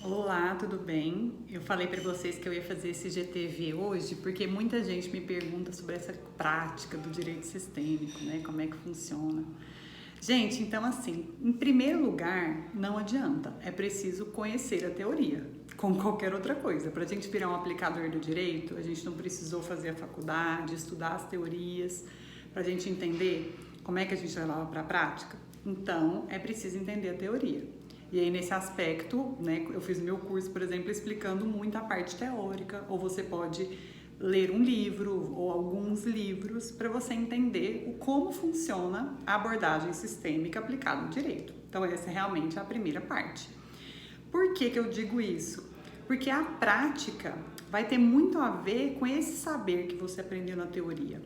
Olá, tudo bem? Eu falei para vocês que eu ia fazer esse GTV hoje porque muita gente me pergunta sobre essa prática do direito sistêmico, né? Como é que funciona. Gente, então assim, em primeiro lugar, não adianta, é preciso conhecer a teoria, como qualquer outra coisa. Para a gente virar um aplicador do direito, a gente não precisou fazer a faculdade, estudar as teorias, para a gente entender como é que a gente leva para a prática. Então, é preciso entender a teoria. E aí, nesse aspecto, né, eu fiz meu curso, por exemplo, explicando muito a parte teórica, ou você pode ler um livro ou alguns livros para você entender como funciona a abordagem sistêmica aplicada no direito. Então, essa é realmente a primeira parte. Por que eu digo isso? Porque a prática vai ter muito a ver com esse saber que você aprendeu na teoria.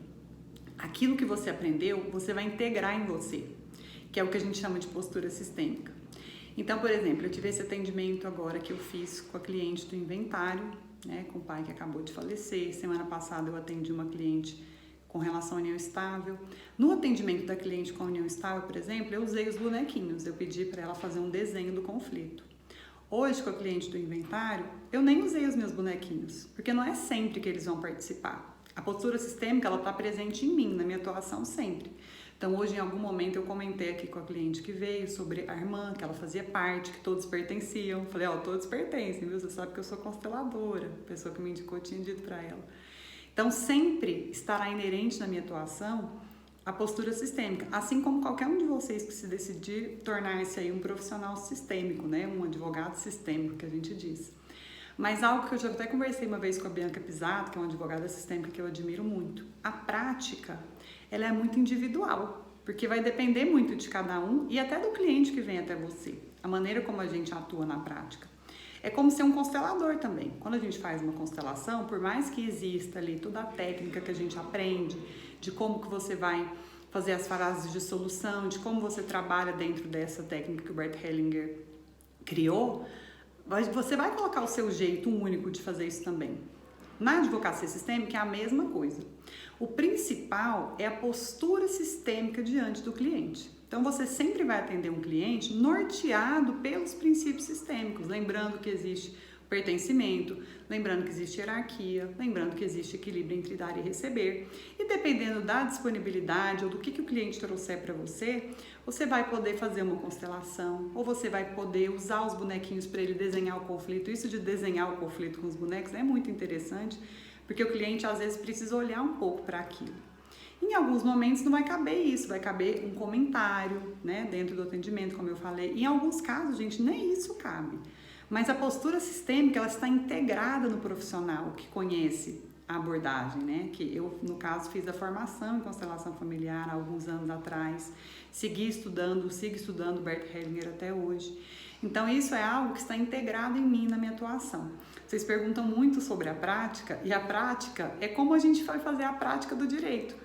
Aquilo que você aprendeu, você vai integrar em você, que é o que a gente chama de postura sistêmica. Então, por exemplo, eu tive esse atendimento agora que eu fiz com a cliente do inventário, né, com o pai que acabou de falecer. Semana passada eu atendi uma cliente com relação à união estável. No atendimento da cliente com a união estável, por exemplo, eu usei os bonequinhos. Eu pedi para ela fazer um desenho do conflito. Hoje, com a cliente do inventário, eu nem usei os meus bonequinhos, porque não é sempre que eles vão participar. A postura sistêmica, ela está presente em mim, na minha atuação sempre. Então, hoje, em algum momento, eu comentei aqui com a cliente que veio sobre a irmã, que ela fazia parte, que todos pertenciam. Falei, todos pertencem, viu? Você sabe que eu sou consteladora. A pessoa que me indicou tinha dito para ela. Então, sempre estará inerente na minha atuação a postura sistêmica, assim como qualquer um de vocês que se decidir tornar-se aí um profissional sistêmico, né? Um advogado sistêmico, que a gente diz. Mas algo que eu já até conversei uma vez com a Bianca Pisato, que é uma advogada sistêmica que eu admiro muito. A prática, ela é muito individual, porque vai depender muito de cada um e até do cliente que vem até você, a maneira como a gente atua na prática. É como ser um constelador também. Quando a gente faz uma constelação, por mais que exista ali toda a técnica que a gente aprende, de como que você vai fazer as frases de solução, de como você trabalha dentro dessa técnica que o Bert Hellinger criou, você vai colocar o seu jeito único de fazer isso também. Na advocacia sistêmica é a mesma coisa. O principal é a postura sistêmica diante do cliente. Então você sempre vai atender um cliente norteado pelos princípios sistêmicos, lembrando que existe pertencimento, lembrando que existe hierarquia, lembrando que existe equilíbrio entre dar e receber. E dependendo da disponibilidade ou do que o cliente trouxer para você, você vai poder fazer uma constelação ou você vai poder usar os bonequinhos para ele desenhar o conflito. Isso de desenhar o conflito com os bonecos é muito interessante, porque o cliente às vezes precisa olhar um pouco para aquilo. Em alguns momentos não vai caber isso, vai caber um comentário, né, dentro do atendimento, como eu falei. Em alguns casos, gente, nem isso cabe. Mas a postura sistêmica, ela está integrada no profissional que conhece a abordagem, né? Que eu, no caso, fiz a formação em constelação familiar há alguns anos atrás, sigo estudando Bert Hellinger até hoje. Então, isso é algo que está integrado em mim, na minha atuação. Vocês perguntam muito sobre a prática, e a prática é como a gente vai fazer a prática do direito.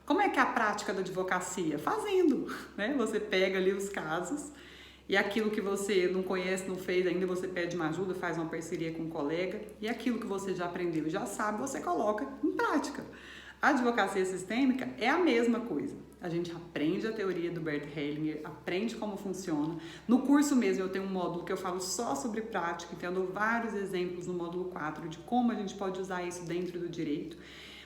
Como é que é a prática da advocacia? Fazendo, né? Você pega ali os casos e aquilo que você não conhece, não fez ainda, você pede uma ajuda, faz uma parceria com um colega, e aquilo que você já aprendeu e já sabe, você coloca em prática. A advocacia sistêmica é a mesma coisa. A gente aprende a teoria do Bert Hellinger, aprende como funciona. No curso mesmo eu tenho um módulo que eu falo só sobre prática, então eu dou vários exemplos no módulo 4 de como a gente pode usar isso dentro do direito.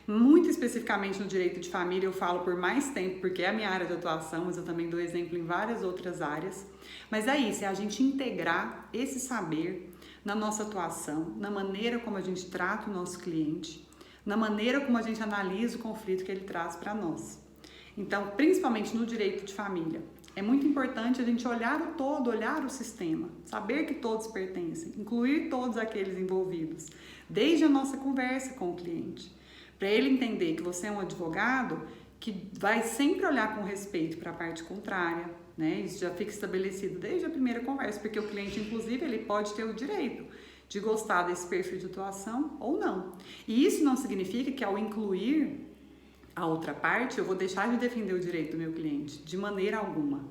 Muito especificamente no direito de família eu falo por mais tempo, porque é a minha área de atuação, mas eu também dou exemplo em várias outras áreas. Mas é isso, é a gente integrar esse saber na nossa atuação, na maneira como a gente trata o nosso cliente, na maneira como a gente analisa o conflito que ele traz para nós. Então, principalmente no direito de família, é muito importante a gente olhar o todo, olhar o sistema, saber que todos pertencem, incluir todos aqueles envolvidos, desde a nossa conversa com o cliente. Para ele entender que você é um advogado que vai sempre olhar com respeito para a parte contrária, né? Isso já fica estabelecido desde a primeira conversa, porque o cliente, inclusive, ele pode ter o direito de gostar desse perfil de atuação ou não. E isso não significa que ao incluir a outra parte, eu vou deixar de defender o direito do meu cliente, de maneira alguma.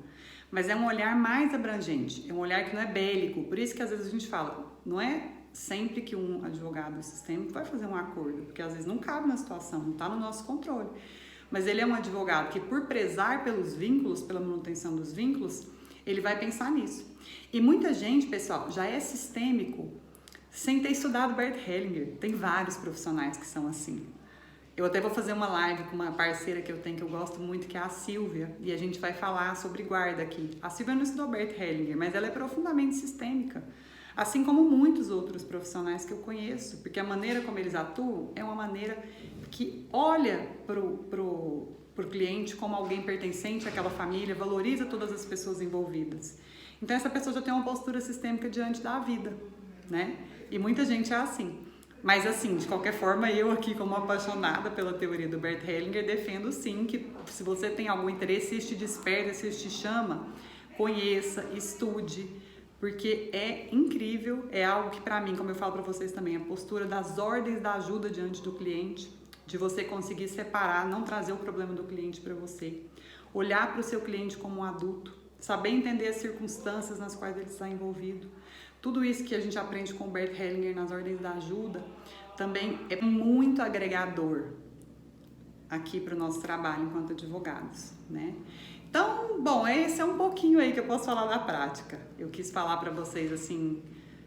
Mas é um olhar mais abrangente, é um olhar que não é bélico. Por isso que às vezes a gente fala, não é sempre que um advogado sistêmico vai fazer um acordo, porque às vezes não cabe na situação, não está no nosso controle. Mas ele é um advogado que, por prezar pelos vínculos, pela manutenção dos vínculos, Ele vai pensar nisso. E muita gente, pessoal, já é sistêmico sem ter estudado Bert Hellinger. Tem vários profissionais que são assim. Eu até vou fazer uma live com uma parceira que eu tenho, que eu gosto muito, que é a Silvia, e a gente vai falar sobre guarda aqui. A Silvia não estudou Bert Hellinger, mas ela é profundamente sistêmica, assim como muitos outros profissionais que eu conheço, porque a maneira como eles atuam é uma maneira que olha pro cliente como alguém pertencente àquela família, valoriza todas as pessoas envolvidas. Então essa pessoa já tem uma postura sistêmica diante da vida, né? E muita gente é assim. Mas assim, de qualquer forma, eu aqui como apaixonada pela teoria do Bert Hellinger, defendo sim que se você tem algum interesse, se isso te desperta, se isso te chama, conheça, estude, porque é incrível, é algo que para mim, como eu falo para vocês também, a postura das ordens da ajuda diante do cliente, de você conseguir separar, não trazer o problema do cliente para você, olhar para o seu cliente como um adulto, saber entender as circunstâncias nas quais ele está envolvido. Tudo isso que a gente aprende com o Bert Hellinger nas ordens da ajuda também é muito agregador aqui para o nosso trabalho enquanto advogados, né? Então, bom, esse é um pouquinho aí que eu posso falar da prática. Eu quis falar para vocês assim,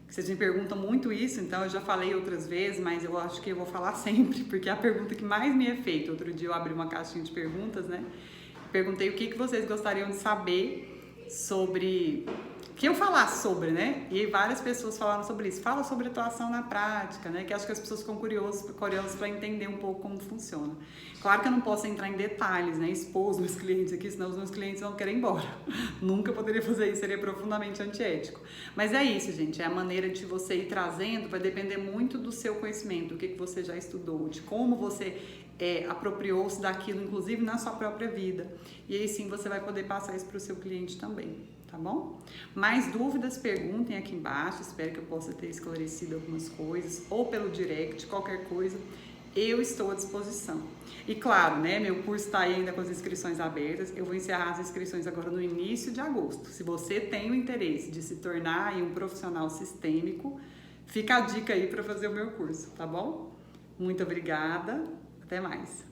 que vocês me perguntam muito isso, então eu já falei outras vezes, mas eu acho que eu vou falar sempre, porque é a pergunta que mais me é feita. Outro dia eu abri uma caixinha de perguntas, né? Perguntei o que vocês gostariam de saber sobre... que eu falasse sobre, né? E várias pessoas falaram sobre isso. Fala sobre atuação na prática, né? Que acho que as pessoas ficam curiosas para entender um pouco como funciona. Claro que eu não posso entrar em detalhes, né? Expor os meus clientes aqui, senão os meus clientes vão querer ir embora. Nunca poderia fazer isso, seria profundamente antiético. Mas é isso, gente. É a maneira de você ir trazendo, vai depender muito do seu conhecimento, do que você já estudou, de como você apropriou-se daquilo, inclusive na sua própria vida. E aí sim você vai poder passar isso para o seu cliente também. Tá bom? Mais dúvidas, perguntem aqui embaixo, espero que eu possa ter esclarecido algumas coisas, ou pelo direct, qualquer coisa, eu estou à disposição. E claro, né, meu curso está ainda com as inscrições abertas, eu vou encerrar as inscrições agora no início de agosto. Se você tem o interesse de se tornar um profissional sistêmico, fica a dica aí para fazer o meu curso, tá bom? Muito obrigada, até mais!